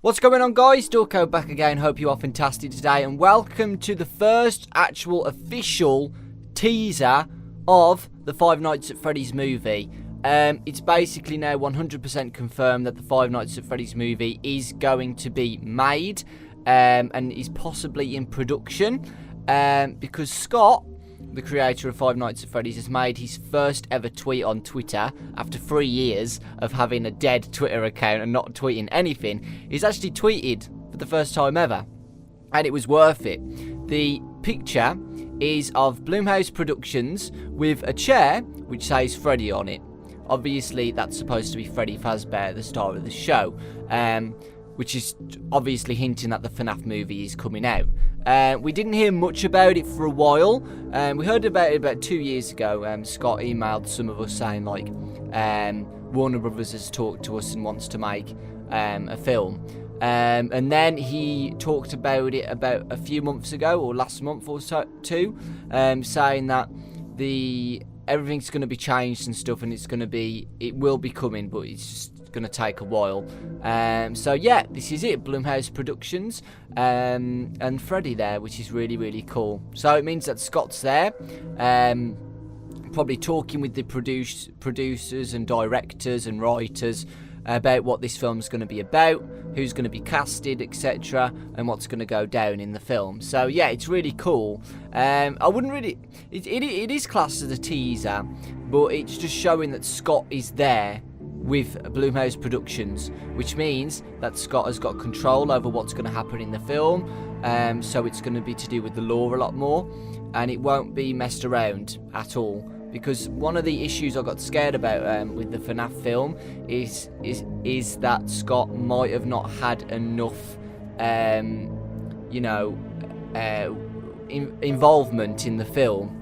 What's going on, guys? Dawko back again. Hope you are fantastic today, and welcome to the first actual official teaser of the Five Nights at Freddy's movie. It's basically now 100% confirmed that the Five Nights at Freddy's movie is going to be made and is possibly in production because Scott, the creator of Five Nights at Freddy's, has made his first ever tweet on Twitter after 3 years of having a dead Twitter account and not tweeting anything. He's actually tweeted for the first time ever, and it was worth it. The picture is of Blumhouse Productions with a chair which says Freddy on it. Obviously, that's supposed to be Freddy Fazbear, the star of the show, which is obviously hinting that the FNAF movie is coming out. We didn't hear much about it for a while. We heard about it about 2 years ago. Scott emailed some of us saying, like, Warner Brothers has talked to us and wants to make a film. And then he talked about it about a few months ago, or last month or so, saying that everything's going to be changed and stuff, and it will be coming, but it's just going to take a while. So yeah, this is it. Blumhouse Productions and Freddy there, which is really, really cool. So it means that Scott's there, probably talking with the producers and directors and writers about what this film's going to be about, who's going to be casted, etc., and what's going to go down in the film. So yeah, it's really cool. I wouldn't really... It is classed as a teaser, but it's just showing that Scott is there with Blumhouse Productions, which means that Scott has got control over what's going to happen in the film. So it's going to be to do with the lore a lot more, and it won't be messed around at all. Because one of the issues I got scared about with the FNAF film is that Scott might have not had enough, involvement in the film.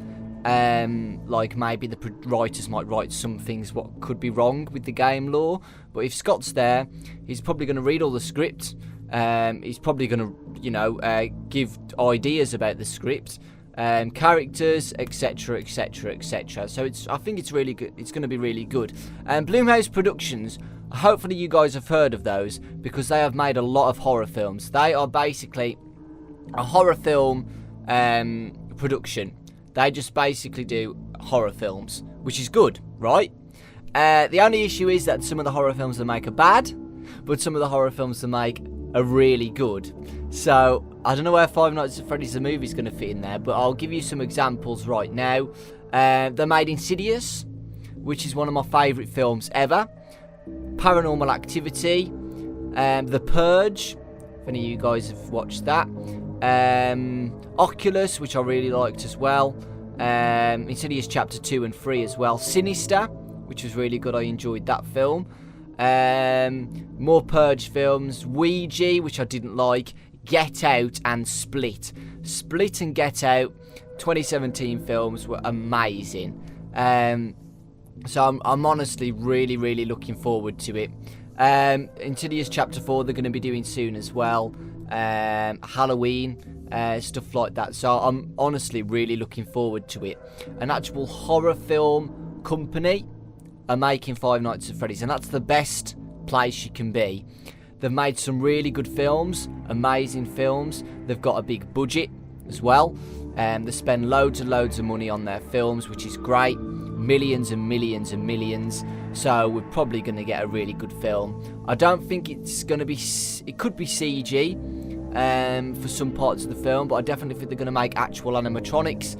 Like maybe the writers might write some things what could be wrong with the game lore. But if Scott's there, he's probably going to read all the script. He's probably going to, give ideas about the script. Characters, etc., etc., etc. So I think it's really good. It's going to be really good. Blumhouse Productions, hopefully you guys have heard of those, because they have made a lot of horror films. They are basically a horror film production. They just basically do horror films, which is good, right? The only issue is that some of the horror films they make are bad, but some of the horror films they make are really good. So I don't know where Five Nights at Freddy's the movie is going to fit in there, but I'll give you some examples right now. They made Insidious, which is one of my favourite films ever. Paranormal Activity, The Purge, if any of you guys have watched that. Oculus, which I really liked as well. Insidious Chapter 2 and 3 as well. Sinister, which was really good. I enjoyed that film. More Purge films. Ouija, which I didn't like. Get Out and Split. Split and Get Out, 2017 films, were amazing. So I'm honestly really, really looking forward to it. Insidious Chapter 4 they're going to be doing soon as well. Halloween, stuff like that. So I'm honestly really looking forward to it. An actual horror film company are making Five Nights at Freddy's, and that's the best place you can be. They've made some really good films, amazing films. They've got a big budget as well. They spend loads and loads of money on their films, which is great. Millions and millions and millions. So we're probably going to get a really good film. I don't think it's going to be... It could be CG for some parts of the film, but I definitely think they're going to make actual animatronics.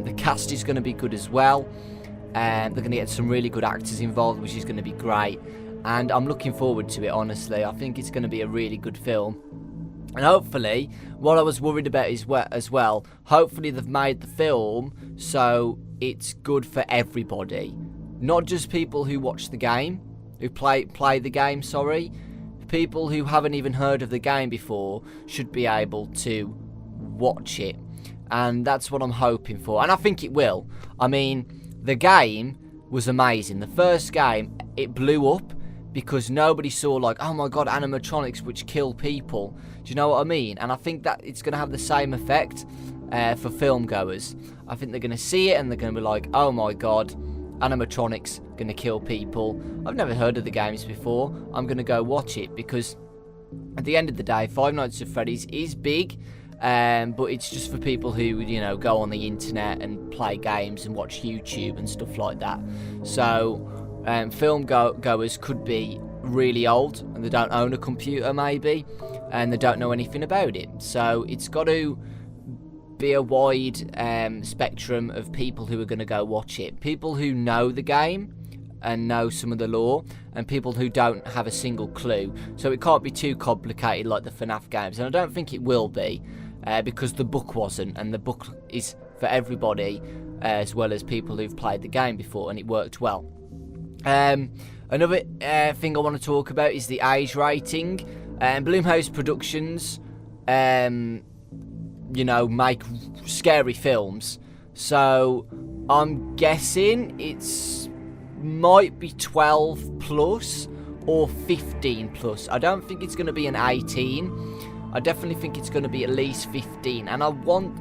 The cast is going to be good as well. They're going to get some really good actors involved, which is going to be great. And I'm looking forward to it, honestly. I think it's going to be a really good film. And hopefully, what I was worried about is as well, hopefully they've made the film so it's good for everybody. Not just people who watch the game, who play the game, sorry. People who haven't even heard of the game before should be able to watch it. And that's what I'm hoping for. And I think it will. I mean, the game was amazing. The first game, it blew up because nobody saw, like, oh my god, animatronics which kill people. Do you know what I mean? And I think that it's going to have the same effect for film goers. I think they're going to see it and they're going to be like, oh my god, animatronics going to kill people. I've never heard of the games before. I'm going to go watch it because at the end of the day, Five Nights at Freddy's is big, but it's just for people who, you know, go on the internet and play games and watch YouTube and stuff like that. So film goers could be really old and they don't own a computer maybe, and they don't know anything about it. So it's got to be a wide spectrum of people who are going to go watch it. People who know the game and know some of the lore, and people who don't have a single clue. So it can't be too complicated like the FNAF games, and I don't think it will be, because the book wasn't, and the book is for everybody, as well as people who've played the game before, and it worked well. Another thing I want to talk about is the age rating. Blumhouse Productions, you know, make scary films, so I'm guessing it's might be 12 plus or 15 plus. I don't think it's going to be an 18. I definitely think it's going to be at least 15, and I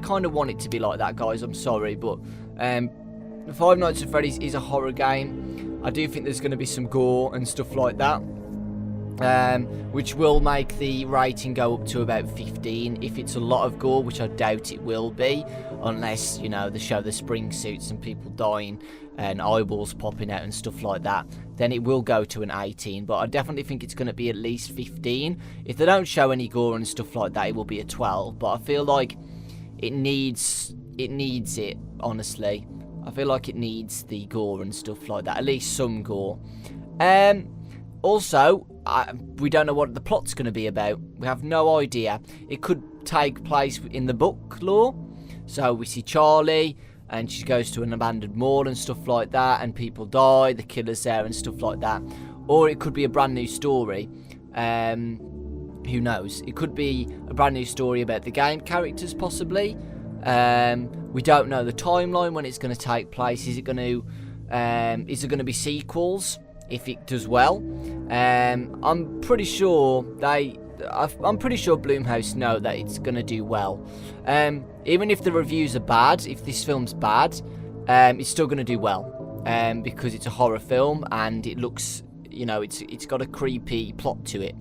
kind of want it to be like that, guys. I'm sorry, but Five Nights at Freddy's is a horror game. I do think there's going to be some gore and stuff like that, which will make the rating go up to about 15. If it's a lot of gore, which I doubt it will be, unless, you know, they show the spring suits and people dying and eyeballs popping out and stuff like that, then it will go to an 18. But I definitely think it's going to be at least 15. If they don't show any gore and stuff like that, it will be a 12. But I feel like it needs it, honestly. I feel like it needs the gore and stuff like that, at least some gore. Also, we don't know what the plot's going to be about. We have no idea. It could take place in the book lore. So we see Charlie, and she goes to an abandoned mall and stuff like that, and people die, the killer's there and stuff like that. Or it could be a brand new story. Who knows? It could be a brand new story about the game characters, possibly. We don't know the timeline when it's going to take place. Is it going to be sequels if it does well? I'm pretty sure Blumhouse know that it's going to do well. Even if the reviews are bad, if this film's bad, it's still going to do well, because it's a horror film and it looks, you know, it's got a creepy plot to it,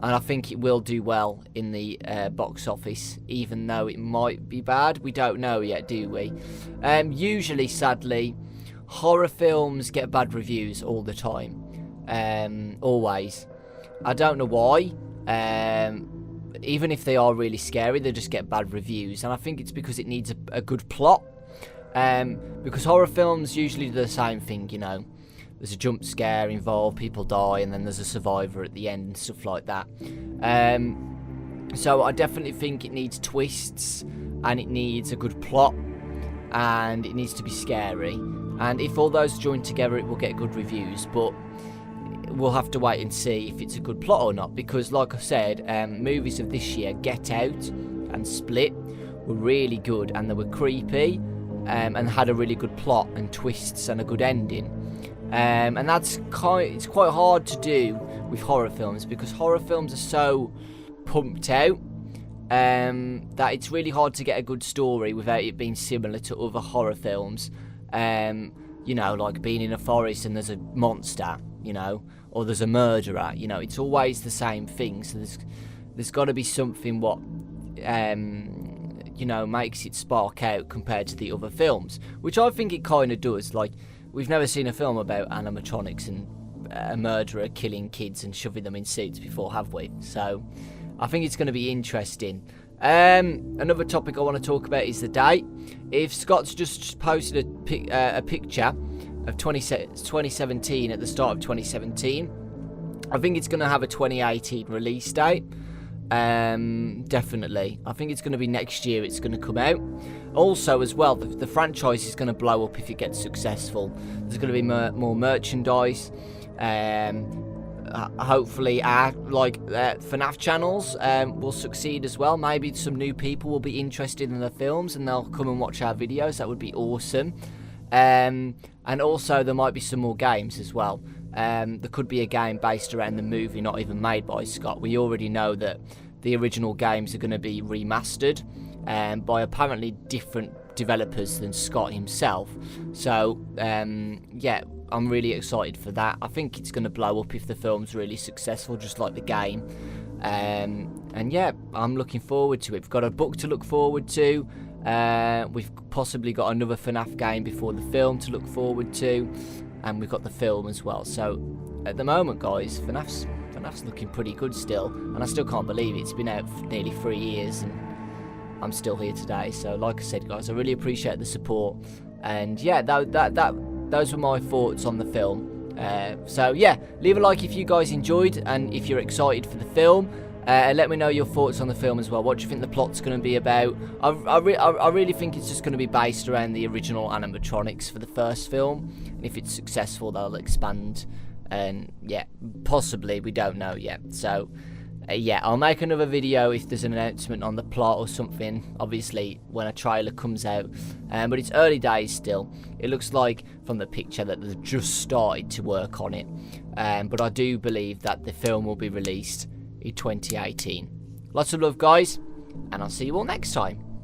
and I think it will do well in the box office, even though it might be bad. We don't know yet, do we? Usually, sadly, horror films get bad reviews all the time. Always. I don't know why. Even if they are really scary, they just get bad reviews, and I think it's because it needs a good plot. Because horror films usually do the same thing, you know. There's a jump scare involved, people die, and then there's a survivor at the end and stuff like that. So I definitely think it needs twists, and it needs a good plot, and it needs to be scary. And if all those join together, it will get good reviews, but we'll have to wait and see if it's a good plot or not, because like I said, movies of this year, Get Out and Split, were really good, and they were creepy, and had a really good plot and twists and a good ending. And it's quite hard to do with horror films, because horror films are so pumped out that it's really hard to get a good story without it being similar to other horror films. You know, like being in a forest and there's a monster, you know, or there's a murderer, you know, it's always the same thing. So there's got to be something what, you know, makes it spark out compared to the other films, which I think it kind of does. Like, we've never seen a film about animatronics and a murderer killing kids and shoving them in suits before, have we? So I think it's going to be interesting. Another topic I want to talk about is the date. If Scott's just posted a picture of 2017 at the start of 2017, I think it's going to have a 2018 release date. Definitely. I think it's going to be next year it's going to come out. Also, as well, the franchise is going to blow up if it gets successful. There's going to be more merchandise. Hopefully our FNAF channels will succeed as well. Maybe some new people will be interested in the films and they'll come and watch our videos. That would be awesome. And also there might be some more games as well. There could be a game based around the movie, not even made by Scott. We already know that the original games are going to be remastered by apparently different developers than Scott himself. So yeah, I'm really excited for that. I think it's going to blow up if the film's really successful, just like the game. And yeah, I'm looking forward to it. We've got a book to look forward to. We've possibly got another FNAF game before the film to look forward to, and we've got the film as well. So at the moment, guys, FNAF's looking pretty good still, and I still can't believe it. It's been out for nearly 3 years, and I'm still here today. So like I said, guys, I really appreciate the support. And yeah, those were my thoughts on the film. So yeah, leave a like if you guys enjoyed, and if you're excited for the film. Let me know your thoughts on the film as well. What do you think the plot's going to be about? I really think it's just going to be based around the original animatronics for the first film. And if it's successful, they'll expand. And yeah, possibly, we don't know yet. So yeah, I'll make another video if there's an announcement on the plot or something, obviously when a trailer comes out. But it's early days still. It looks like from the picture that they've just started to work on it. But I do believe that the film will be released in 2018. Lots of love, guys, and I'll see you all next time.